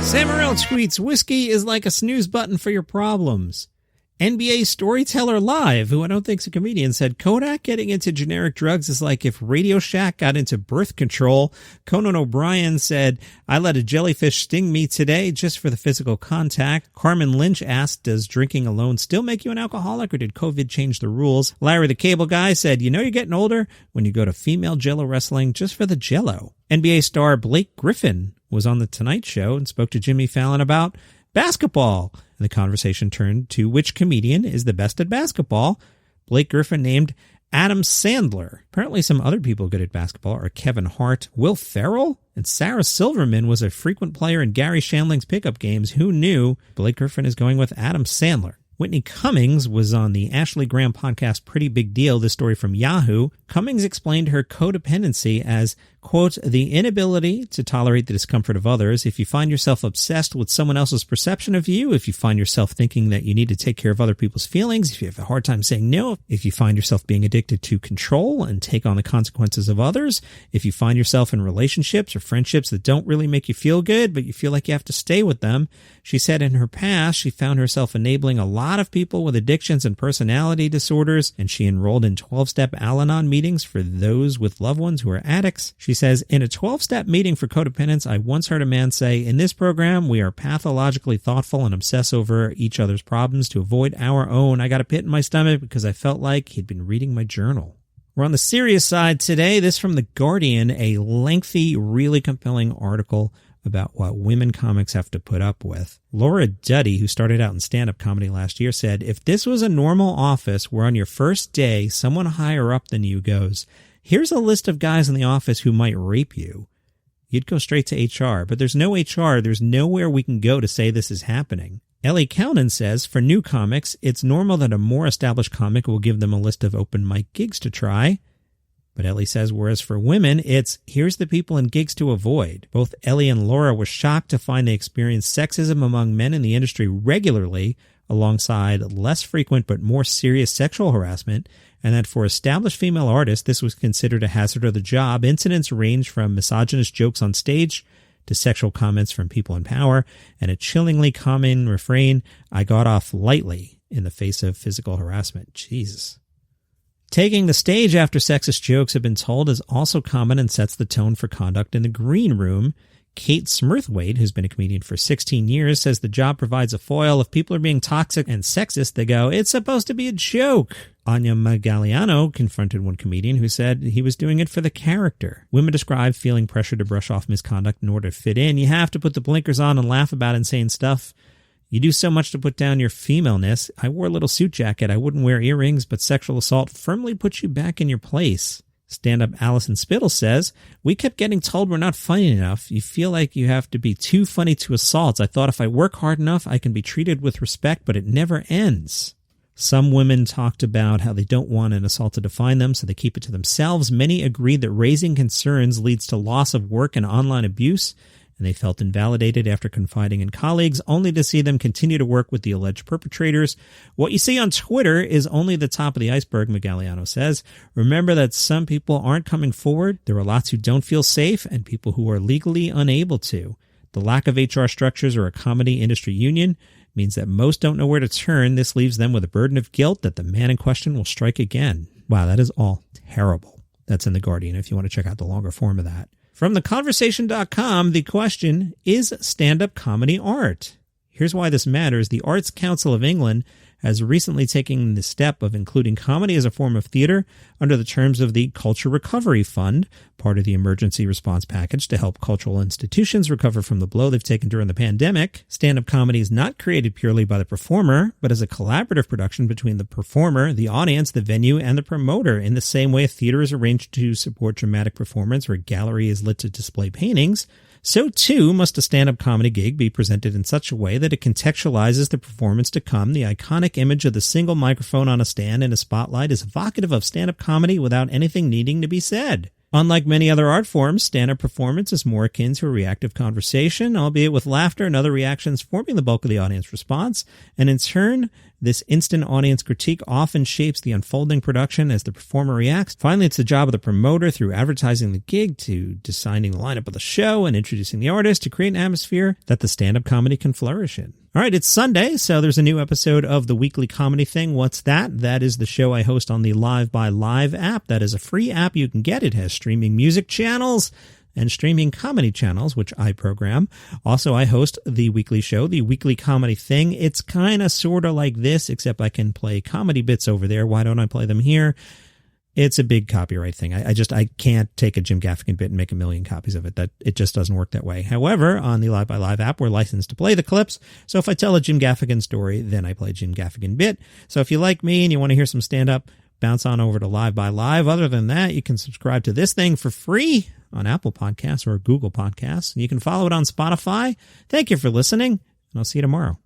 Samarel tweets, whiskey is like a snooze button for your problems. NBA storyteller live, who I don't think's a comedian, said Kodak getting into generic drugs is like if Radio Shack got into birth control. Conan O'Brien said, I let a jellyfish sting me today just for the physical contact. Carmen Lynch asked, does drinking alone still make you an alcoholic, or did COVID change the rules? Larry the Cable Guy said, you know you're getting older when you go to female jello wrestling just for the jello. NBA star Blake Griffin was on The Tonight Show and spoke to Jimmy Fallon about basketball. And the conversation turned to which comedian is the best at basketball. Blake Griffin named Adam Sandler. Apparently some other people good at basketball are Kevin Hart, Will Ferrell, and Sarah Silverman was a frequent player in Gary Shandling's pickup games. Who knew? Blake Griffin is going with Adam Sandler. Whitney Cummings was on the Ashley Graham podcast Pretty Big Deal, this story from Yahoo. Cummings explained her codependency as, quote, the inability to tolerate the discomfort of others. If you find yourself obsessed with someone else's perception of you, if you find yourself thinking that you need to take care of other people's feelings, if you have a hard time saying no, if you find yourself being addicted to control and take on the consequences of others, if you find yourself in relationships or friendships that don't really make you feel good, but you feel like you have to stay with them. She said in her past, she found herself enabling a lot of people with addictions and personality disorders, and she enrolled in 12-step Al-Anon meetings for those with loved ones who are addicts. She says, in a 12-step meeting for codependence, I once heard a man say, in this program, we are pathologically thoughtful and obsess over each other's problems to avoid our own. I got a pit in my stomach because I felt like he'd been reading my journal. We're on the serious side today. This from The Guardian, a lengthy, really compelling article about what women comics have to put up with. Laura Duddy, who started out in stand-up comedy last year, said, if this was a normal office where on your first day, someone higher up than you goes, here's a list of guys in the office who might rape you, you'd go straight to HR. But there's no HR. There's nowhere we can go to say this is happening. Ellie Cowden says, for new comics, it's normal that a more established comic will give them a list of open mic gigs to try. But Ellie says, whereas for women, it's here's the people and gigs to avoid. Both Ellie and Laura were shocked to find they experienced sexism among men in the industry regularly, alongside less frequent but more serious sexual harassment, and that for established female artists, this was considered a hazard of the job. Incidents range from misogynist jokes on stage to sexual comments from people in power, and a chillingly common refrain, I got off lightly in the face of physical harassment. Jesus. Taking the stage after sexist jokes have been told is also common and sets the tone for conduct in the green room. Kate Smurthwaite, who's been a comedian for 16 years, says the job provides a foil. If people are being toxic and sexist, they go, it's supposed to be a joke. Anya Magaliano confronted one comedian who said he was doing it for the character. Women describe feeling pressure to brush off misconduct in order to fit in. You have to put the blinkers on and laugh about insane stuff. You do so much to put down your femaleness. I wore a little suit jacket. I wouldn't wear earrings, but sexual assault firmly puts you back in your place. Stand-up Allison Spittle says, we kept getting told we're not funny enough. You feel like you have to be too funny to assault. I thought if I work hard enough, I can be treated with respect, but it never ends. Some women talked about how they don't want an assault to define them, so they keep it to themselves. Many agreed that raising concerns leads to loss of work and online abuse, and they felt invalidated after confiding in colleagues, only to see them continue to work with the alleged perpetrators. What you see on Twitter is only the top of the iceberg, Magaliano says. Remember that some people aren't coming forward. There are lots who don't feel safe and people who are legally unable to. The lack of HR structures or a comedy industry union means that most don't know where to turn. This leaves them with a burden of guilt that the man in question will strike again. Wow, that is all terrible. That's in The Guardian if you want to check out the longer form of that. From theconversation.com, the question, is stand-up comedy art? Here's why this matters. The Arts Council of England has recently taken the step of including comedy as a form of theater under the terms of the Culture Recovery Fund, part of the emergency response package to help cultural institutions recover from the blow they've taken during the pandemic. Stand-up comedy is not created purely by the performer, but as a collaborative production between the performer, the audience, the venue, and the promoter. In the same way a theater is arranged to support dramatic performance or a gallery is lit to display paintings, so too must a stand-up comedy gig be presented in such a way that it contextualizes the performance to come. The iconic image of the single microphone on a stand in a spotlight is evocative of stand-up comedy without anything needing to be said. Unlike many other art forms, stand-up performance is more akin to a reactive conversation, albeit with laughter and other reactions forming the bulk of the audience response, and in turn, This instant audience critique often shapes the unfolding production as the performer reacts. Finally, it's the job of the promoter through advertising the gig to deciding the lineup of the show and introducing the artist to create an atmosphere that the stand-up comedy can flourish in. All right, it's Sunday, so there's a new episode of the Weekly Comedy Thing. What's that? That is the show I host on the Live by Live app. That is a free app you can get. It has streaming music channels and streaming comedy channels, which I program. Also, I host the weekly show, the Weekly Comedy Thing. It's kind of sort of like this, except I can play comedy bits over there. Why don't I play them here? It's a big copyright thing. I can't take a Jim Gaffigan bit and make a million copies of it. It just doesn't work that way. However, on the Live by Live app, we're licensed to play the clips. So if I tell a Jim Gaffigan story, then I play a Jim Gaffigan bit. So if you like me and you want to hear some stand-up, bounce on over to Live by Live. Other than that, you can subscribe to this thing for free on Apple Podcasts or Google Podcasts. And you can follow it on Spotify. Thank you for listening, and I'll see you tomorrow.